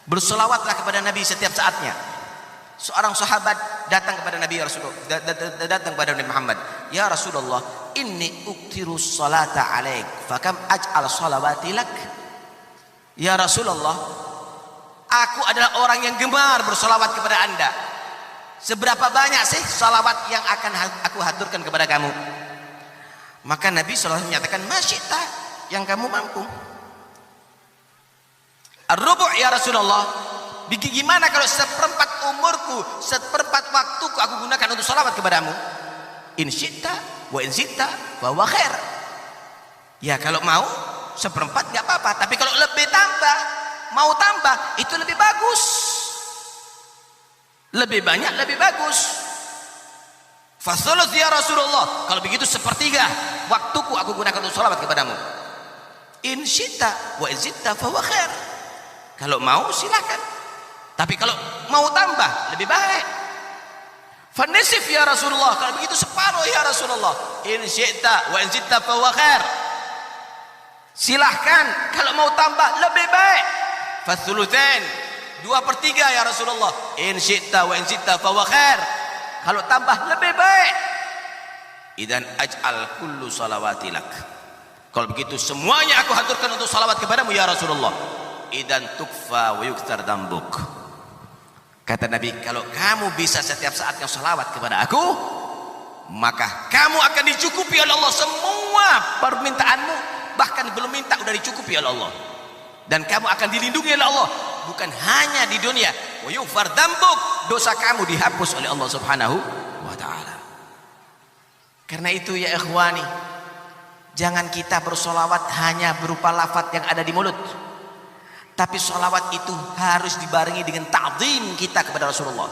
Bersolawatlah kepada Nabi setiap saatnya. Seorang sahabat datang kepada Nabi Rasulullah, datang kepada Nabi Muhammad, "Ya Rasulullah, inni uktiru salata alaik, fakam aj'al salawati lak." Ya Rasulullah, aku adalah orang yang gemar bersolawat kepada Anda. Seberapa banyak sih salawat yang akan aku haturkan kepada kamu? Maka Nabi SAW menyatakan, "Masyita, yang kamu mampu." Ar-rubu' ya Rasulullah, gimana kalau seperempat umurku, seperempat waktuku aku gunakan untuk salawat kepadamu? In syi'ta wa in syi'ta wa huwa khair. Ya kalau mau seperempat nggak apa-apa, tapi kalau lebih tambah, mau tambah, itu lebih bagus. Lebih banyak lebih bagus. Fathuluth ya Rasulullah, kalau begitu sepertiga waktuku aku gunakan untuk salawat kepadamu. In syi'ta wa in syi'ta fa huwa khair. Kalau mau silakan, tapi kalau mau tambah lebih baik. Fanisif ya Rasulullah, kalau begitu separuh ya Rasulullah. In syi'ta wa in syi'ta fa huwa khair. Silahkan, kalau mau tambah lebih baik. Fathulutsain, 2/3 ya Rasulullah. In syi'ta wa in syi'ta fa huwa khair. Kalau tambah lebih baik. Idan aj'al kullu salawati lak. Kalau begitu semuanya aku haturkan untuk salawat kepadamu ya Rasulullah. Idan tukfa wa yuktar dambuk. Kata Nabi, kalau kamu bisa setiap saatnya salawat kepada aku, maka kamu akan dicukupi oleh Allah semua permintaanmu, bahkan belum minta udah dicukupi oleh Allah. Dan kamu akan dilindungi oleh Allah, bukan hanya di dunia. Wa yukfar dambuk, dosa kamu dihapus oleh Allah Subhanahu wa taala. Karena itu ya ikhwani, jangan kita bersolawat hanya berupa lafaz yang ada di mulut. Tapi sholawat itu harus dibarengi dengan ta'zim kita kepada Rasulullah,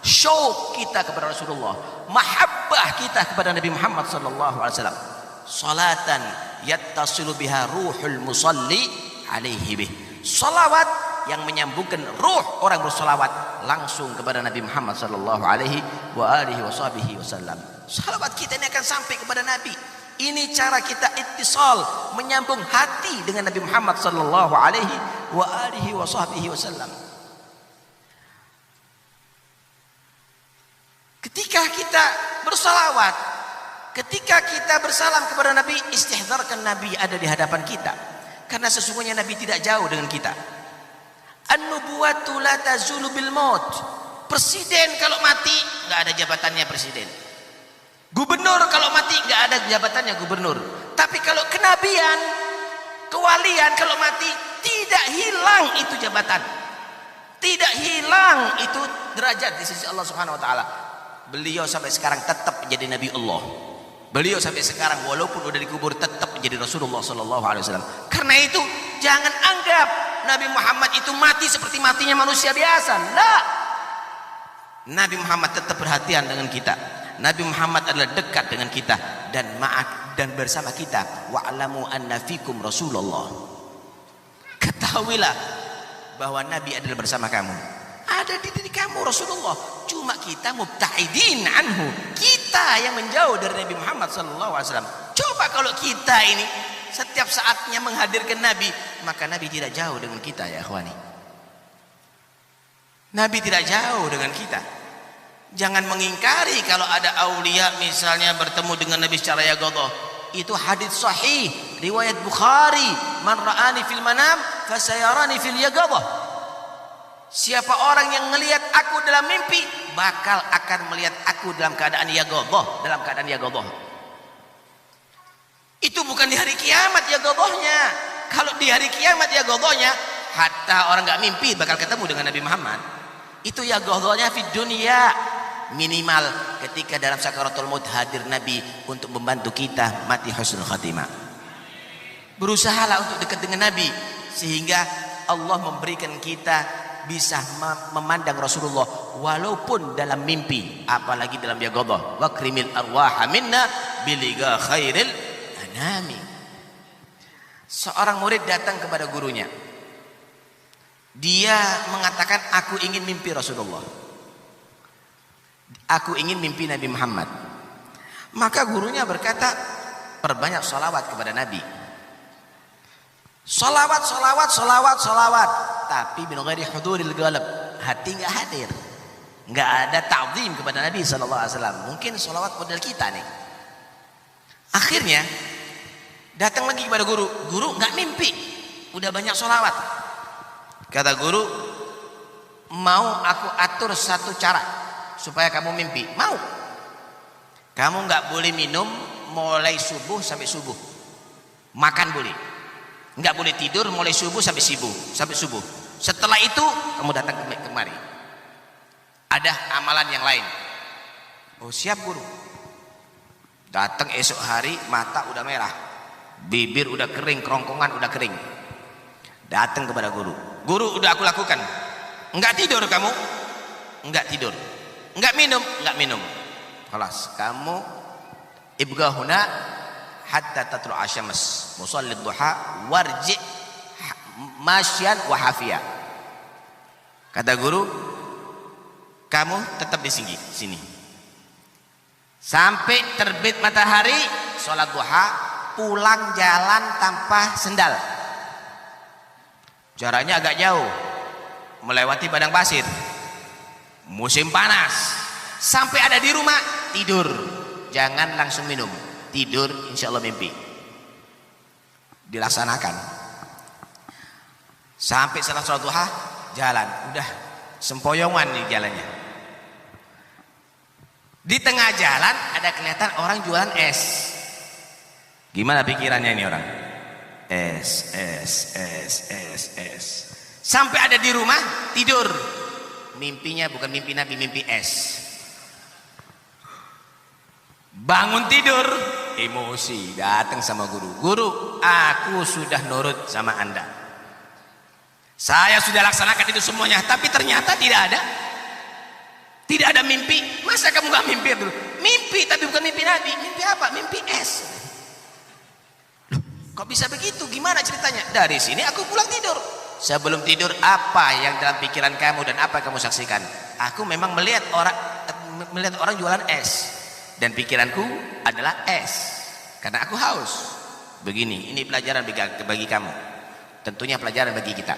syauq kita kepada Rasulullah, mahabbah kita kepada Nabi Muhammad sallallahu alaihi wasallam. Salatan yattasilu biha ruhul musalli alaihi bih. Sholawat yang menyambungkan ruh orang bersolawat langsung kepada Nabi Muhammad sallallahu alaihi wa alihi wasallam. Sholawat kita ini akan sampai kepada Nabi. Ini cara kita ittisal, menyambung hati dengan Nabi Muhammad sallallahu alaihi wa alihi wasallam. Ketika kita bersalawat, ketika kita bersalam kepada Nabi, istihdharkan Nabi ada di hadapan kita. Karena sesungguhnya Nabi tidak jauh dengan kita. An-nubuwatu la tazulu bil maut. Presiden kalau mati nggak ada jabatannya presiden. Gubernur kalau mati nggak ada jabatannya gubernur. Tapi kalau kenabian, kewalian kalau mati tidak hilang itu jabatan, tidak hilang itu derajat di sisi Allah Subhanahu Wa Taala. Beliau sampai sekarang tetap menjadi Nabi Allah. Beliau sampai sekarang walaupun udah dikubur tetap menjadi Rasulullah Sallallahu Alaihi Wasallam. Karena itu jangan anggap Nabi Muhammad itu mati seperti matinya manusia biasa. Nah, Nabi Muhammad tetap perhatian dengan kita. Nabi Muhammad adalah dekat dengan kita dan dan bersama kita. Wa'lamu anna fikum Rasulullah. Ketahuilah bahwa Nabi adalah bersama kamu. Ada di diri kamu Rasulullah. Cuma kita mubta'idin anhu. Kita yang menjauh dari Nabi Muhammad sallallahu alaihi wasallam. Coba kalau kita ini setiap saatnya menghadirkan Nabi, maka Nabi tidak jauh dengan kita ya ikhwani. Nabi tidak jauh dengan kita. Jangan mengingkari kalau ada aulia misalnya bertemu dengan Nabi secara yaqadhah. Itu hadis sahih riwayat Bukhari, man ra'ani fil manam fasayarani fil yaqadhah. Siapa orang yang melihat aku dalam mimpi bakal akan melihat aku dalam keadaan yaqadhah, Itu bukan di hari kiamat yaqadhahnya. Kalau di hari kiamat yaqadhahnya, hatta orang enggak mimpi bakal ketemu dengan Nabi Muhammad. Itu yaqadhahnya fid dunya. Minimal ketika dalam sakaratul maut hadir Nabi untuk membantu kita mati husnul khatimah. Berusahalah untuk dekat dengan Nabi sehingga Allah memberikan kita bisa memandang Rasulullah walaupun dalam mimpi, apalagi dalam yaqadhah. Wa krimil arwaha minna biliga khairil anami. Seorang murid datang kepada gurunya. Dia mengatakan, aku ingin mimpi Rasulullah. Aku ingin mimpi Nabi Muhammad. Maka gurunya berkata, perbanyak salawat kepada Nabi. Salawat. tapi min ghairi huduril qalb, hati enggak hadir. Enggak ada ta'zim kepada Nabi sallallahu alaihi wasallam. Mungkin sholawat model kita nih. Akhirnya datang lagi kepada guru. Guru enggak mimpi, udah banyak sholawat. Kata guru, mau aku atur satu cara supaya kamu mimpi. Mau. Kamu enggak boleh minum mulai subuh sampai subuh. Makan boleh. Enggak boleh tidur mulai subuh sampai subuh. Setelah itu kamu datang kemari. Ada amalan yang lain. Oh siap guru. Datang esok hari, mata udah merah, bibir udah kering, kerongkongan udah kering. Datang kepada guru. Guru, udah aku lakukan. Enggak tidur kamu? Enggak tidur. Enggak minum? Enggak minum. Kelas kamu ibgahuna hatta tatlu asyams musallid duha warji masyan wa hafiya. Kata guru, kamu tetap di sini sampai terbit matahari, sholat duha, pulang jalan tanpa sendal. Jaraknya agak jauh, melewati padang pasir, musim panas. Sampai ada di rumah, tidur. Jangan langsung minum, tidur, insya Allah mimpi. Dilaksanakan. Sampai setelah sholat duha, jalan. Udah sempoyongan nih jalannya. Di tengah jalan ada kelihatan orang jualan es. Gimana pikirannya ini orang? Es. Sampai ada di rumah, tidur. Mimpinya bukan mimpi Nabi, mimpi es. Bangun tidur, emosi, datang sama guru. Guru, aku sudah nurut sama Anda. Saya sudah laksanakan itu semuanya, tapi ternyata tidak ada mimpi. Masa kamu gak mimpi dulu? Mimpi, tapi bukan mimpi Nabi. Mimpi apa? Mimpi es. Loh, kok bisa begitu? Gimana ceritanya? Dari sini aku pulang tidur. Sebelum tidur, apa yang dalam pikiran kamu dan apa yang kamu saksikan? Aku memang melihat orang jualan es. Dan pikiranku adalah es. Karena aku haus. Begini, ini pelajaran bagi kamu. Tentunya pelajaran bagi kita.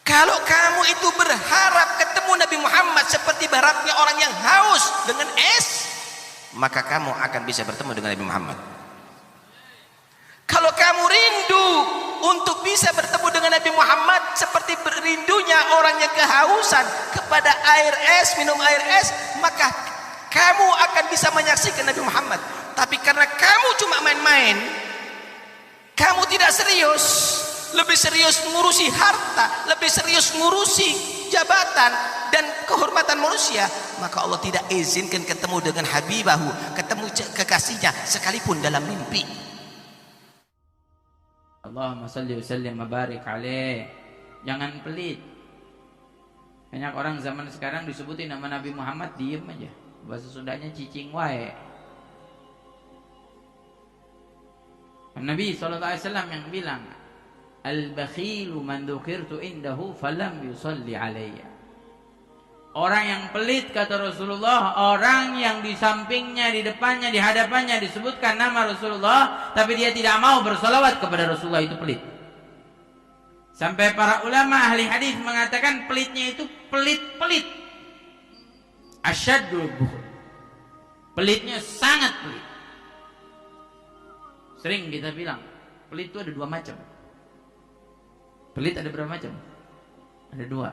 Kalau kamu itu berharap ketemu Nabi Muhammad seperti berharapnya orang yang haus dengan es, maka kamu akan bisa bertemu dengan Nabi Muhammad. Kalau kamu rindu untuk bisa bertemu dengan Nabi Muhammad seperti rindunya orang yang kehausan kepada air es, minum air es, maka kamu akan bisa menyaksikan Nabi Muhammad. Tapi karena kamu cuma main-main, kamu tidak serius, lebih serius mengurusi harta, lebih serius mengurusi jabatan dan kehormatan manusia, maka Allah tidak izinkan ketemu dengan habibahu, ketemu kekasihnya sekalipun dalam mimpi. Allahumma salli wa sallim wa barik alaih. Jangan pelit. Banyak orang zaman sekarang disebutin nama Nabi Muhammad, diem aja. Bahasa Sundanya cicing wae. Nabi SAW yang bilang, al-bakhilu man dzukirtu indahu falam yusalli alayya. Orang yang pelit, kata Rasulullah, orang yang di sampingnya, di depannya, di hadapannya disebutkan nama Rasulullah, tapi dia tidak mau bersolawat kepada Rasulullah, itu pelit. Sampai para ulama ahli hadis mengatakan pelitnya itu pelit-pelit. Asyadul bukhl. Pelitnya sangat pelit. Sering kita bilang, pelit itu ada dua macam. Pelit ada berapa macam? Ada dua.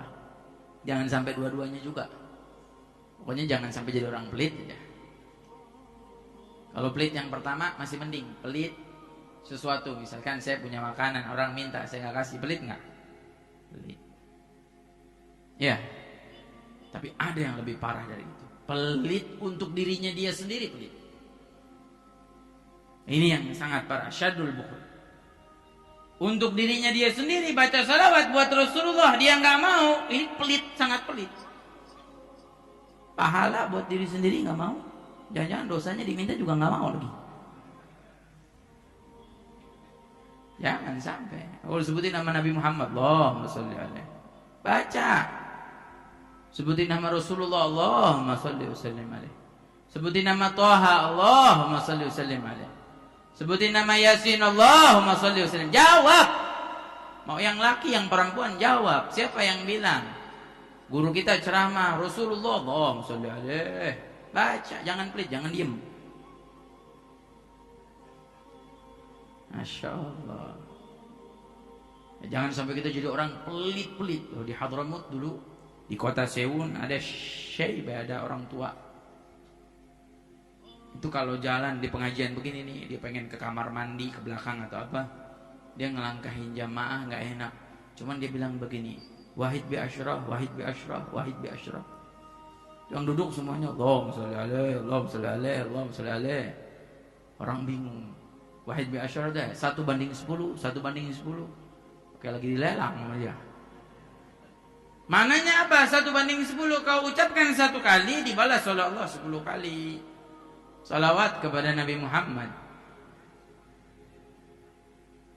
Jangan sampai dua-duanya juga. Pokoknya jangan sampai jadi orang pelit ya. Kalau pelit yang pertama masih mending. Pelit sesuatu, misalkan saya punya makanan, orang minta, saya nggak kasih, pelit nggak? Pelit. Ya. Tapi ada yang lebih parah dari itu. Pelit untuk dirinya dia sendiri, pelit. Ini yang sangat parah, syadul bukhl. Untuk dirinya dia sendiri baca salawat buat Rasulullah, dia nggak mau. Ini pelit, sangat pelit. Pahala buat diri sendiri nggak mau. Jangan-jangan dosanya diminta juga nggak mau lagi. Jangan sampai. Kalau sebutin nama Nabi Muhammad, Allahumma sholli alaihi. Baca. Sebutin nama Rasulullah, Allahumma sholli wa sallim alaihi. Sebutin nama Thaha, Allahumma sholli wa sallim alaihi. Sebutin nama Yasin, Allahumma sholli wa sallim. Jawab. Mau yang laki, yang perempuan jawab. Siapa yang bilang? Guru kita ceramah, Rasulullah, Allahumma sholli alaihi. Baca, jangan pelit, jangan diem. Masya Allah. Jangan sampai kita jadi orang pelit-pelit. Di Hadramut dulu, di kota Sewun ada syaibah, ada orang tua. Itu kalau jalan di pengajian begini nih, dia pengen ke kamar mandi, ke belakang atau apa, dia ngelangkahin jamaah nggak enak. Cuman dia bilang begini, wahid bi asyrah, wahid bi asyrah, wahid bi asyrah. Yang duduk semuanya, Allahumma sholli alaihi, Allahumma sholli alaihi, Allahumma sholli alaihi. Orang bingung. Wahid bi asyrah dah, 1:10, 1:10. Kayak lagi dilelang sama dia. Mananya apa? 1:10. Kau ucapkan 1 kali, dibalas oleh Allah 10 kali. Salawat kepada Nabi Muhammad.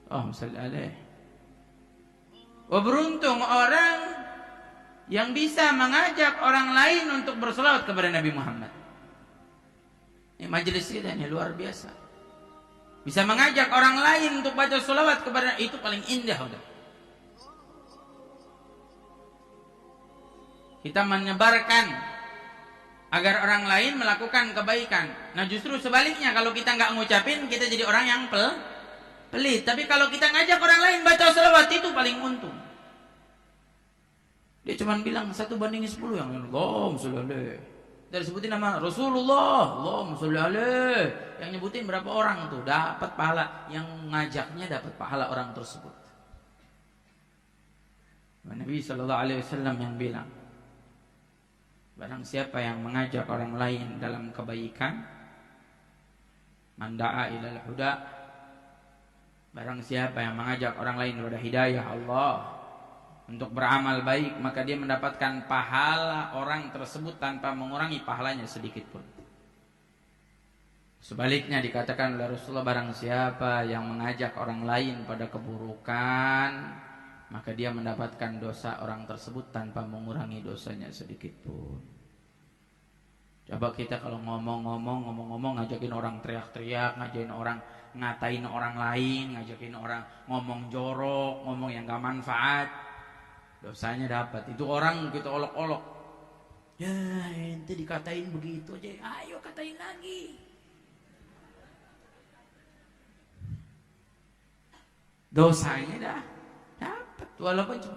Allahumma shalli alaihi. Beruntung orang yang bisa mengajak orang lain untuk bersalawat kepada Nabi Muhammad. Ini majelis kita ini luar biasa. Bisa mengajak orang lain untuk baca salawat kepada, itu paling indah udah. Kita menyebarkan agar orang lain melakukan kebaikan. Nah justru sebaliknya, kalau kita nggak ngucapin, kita jadi orang yang pelit. Tapi kalau kita ngajak orang lain baca salawat, itu paling untung. Dia cuma bilang 1:10, yang lain Allahumma sholli alaihi. Dari sebutin nama Rasulullah, Allahumma sholli alaihi. Yang nyebutin berapa orang tuh dapat pahala, yang ngajaknya dapat pahala orang tersebut. Nabi sallallahu alaihi wasallam yang bilang, barang siapa yang mengajak orang lain dalam kebaikan, man da'a ilal huda, barang siapa yang mengajak orang lain kepada hidayah Allah untuk beramal baik, maka dia mendapatkan pahala orang tersebut tanpa mengurangi pahalanya sedikit pun. Sebaliknya dikatakan oleh Rasulullah, barang siapa yang mengajak orang lain pada keburukan, maka dia mendapatkan dosa orang tersebut tanpa mengurangi dosanya sedikit pun. Coba kita kalau ngomong-ngomong, ngajakin orang teriak-teriak, ngajakin orang ngatain orang lain, ngajakin orang ngomong jorok, ngomong yang gak manfaat, dosanya dapat. Itu orang kita olok-olok, ya ente dikatain begitu aja, ayo katain lagi. Dosanya dah dapat, walaupun cuma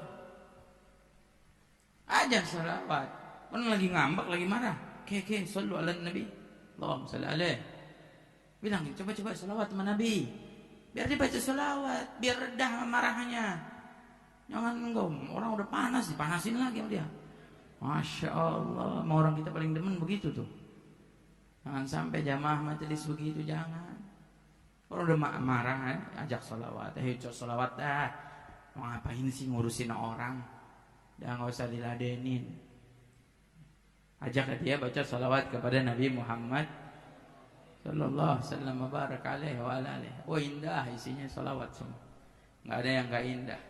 aja salawat. Kan lagi ngambek, lagi marah, Oke, sallu ala Nabi, Allahumma salli alaihi. Bilang, coba salawat sama Nabi, biar dia baca salawat, biar redah marahnya. Jangan enggak, orang udah panas, dipanasin lagi sama dia. Masya Allah, mau orang kita paling demen begitu tuh. Jangan sampai jamaah majelis begitu, jangan. Kalau udah marah, ajak salawat, salawat dah. Mau ngapain sih ngurusin orang? Dah nggak usah diladenin. Ajak dia baca salawat kepada Nabi Muhammad sallallahu alaihi wasallam, barak alaihi wa alihi. Oh indah isinya salawat semua. Nggak ada yang nggak indah.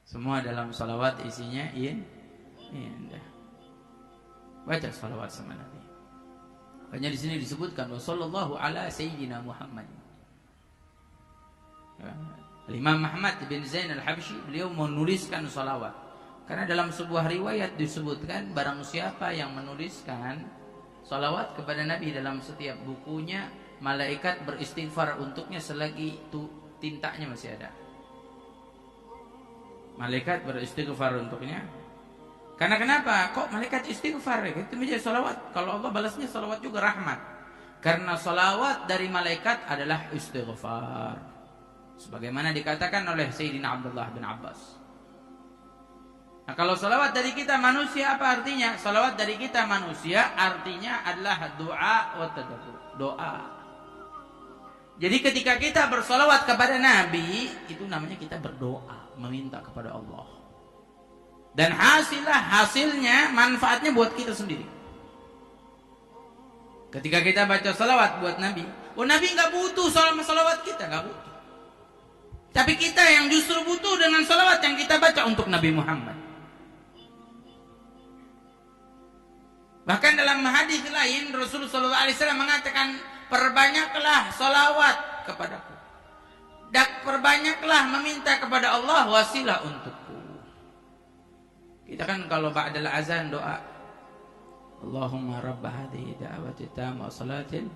Semua dalam salawat isinya indah. Baca salawat sama Nabi. Hanya di sini disebutkan sallallahu ala sayyidina Muhammad. Imam Ahmad bin Zain al-Habsyi, beliau menuliskan salawat. Karena dalam sebuah riwayat disebutkan, barang siapa yang menuliskan salawat kepada Nabi dalam setiap bukunya, malaikat beristighfar untuknya selagi itu tintanya masih ada. Malaikat beristighfar untuknya. Karena kenapa? Kok malaikat istighfar? Itu menjadi salawat. Kalau Allah balasnya salawat juga rahmat. Karena salawat dari malaikat adalah istighfar. Sebagaimana dikatakan oleh Sayyidina Abdullah bin Abbas. Nah, kalau salawat dari kita manusia, apa artinya? Salawat dari kita manusia artinya adalah doa wa tadabbur, doa. Jadi ketika kita bersalawat kepada Nabi, itu namanya kita berdoa, meminta kepada Allah. Dan hasilnya, manfaatnya buat kita sendiri. Ketika kita baca salawat buat Nabi, Nabi nggak butuh salawat kita, nggak butuh. Tapi kita yang justru butuh dengan salawat yang kita baca untuk Nabi Muhammad. Bahkan dalam hadis lain Rasulullah SAW mengatakan, perbanyaklah salawat kepadaku. Dan perbanyaklah meminta kepada Allah wasilah untukku. Kita kan kalau ba'dal azan doa, Allahumma rabb hadhihi da'wati tamma wa salatin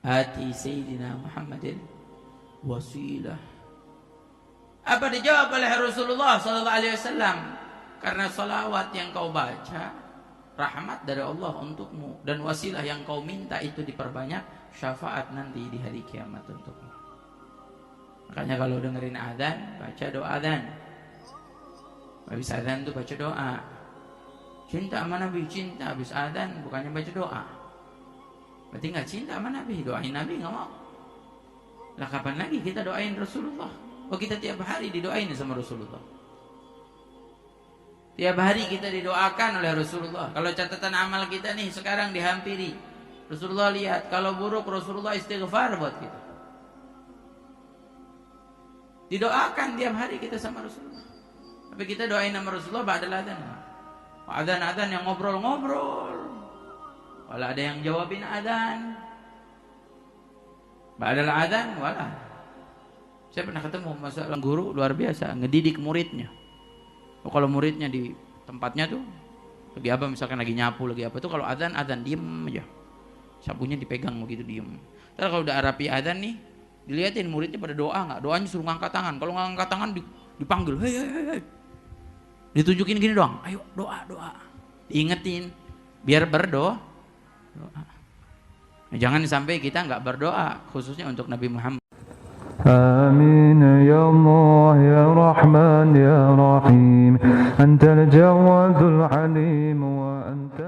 ati sayyidina Muhammadin wasilah. Apa dijawab oleh Rasulullah sallallahu alaihi wasallam? Karena salawat yang kau baca rahmat dari Allah untukmu, dan wasilah yang kau minta itu diperbanyak, syafaat nanti di hari kiamat untukmu. Makanya kalau dengerin adzan, baca doa adzan. Habis adzan tuh baca doa. Cinta sama Nabi, cinta. Habis adzan bukannya baca doa. Berarti nggak cinta sama Nabi, doain Nabi nggak mau. Lah kapan lagi kita doain Rasulullah? Oh, kita tiap hari didoain sama Rasulullah. Tiap hari kita didoakan oleh Rasulullah. Kalau catatan amal kita nih sekarang dihampiri, Rasulullah lihat. Kalau buruk, Rasulullah istighfar buat kita. Didoakan tiap hari kita sama Rasulullah. Tapi kita doain sama Rasulullah ba'dal adzan. Adzan yang ngobrol-ngobrol. Kalau ada yang jawabin adzan. Ba'dal adzan wala. Saya pernah ketemu masalah guru luar biasa, ngedidik muridnya. Oh, kalau muridnya di tempatnya tuh lagi apa, misalkan lagi nyapu, lagi apa tuh, kalau adzan diem aja. Sapunya dipegang begitu diem. Terus kalau udah rapi adzan nih, dilihatin muridnya pada doa nggak? Doanya suruh ngangkat tangan. Kalau nggak ngangkat tangan dipanggil, hei. Ditunjukin gini doang, ayo doa. Diingetin biar berdoa. Nah, jangan sampai kita nggak berdoa, khususnya untuk Nabi Muhammad. آمين يا الله يا رحمن يا رحيم أنت الجواد الحليم وأنت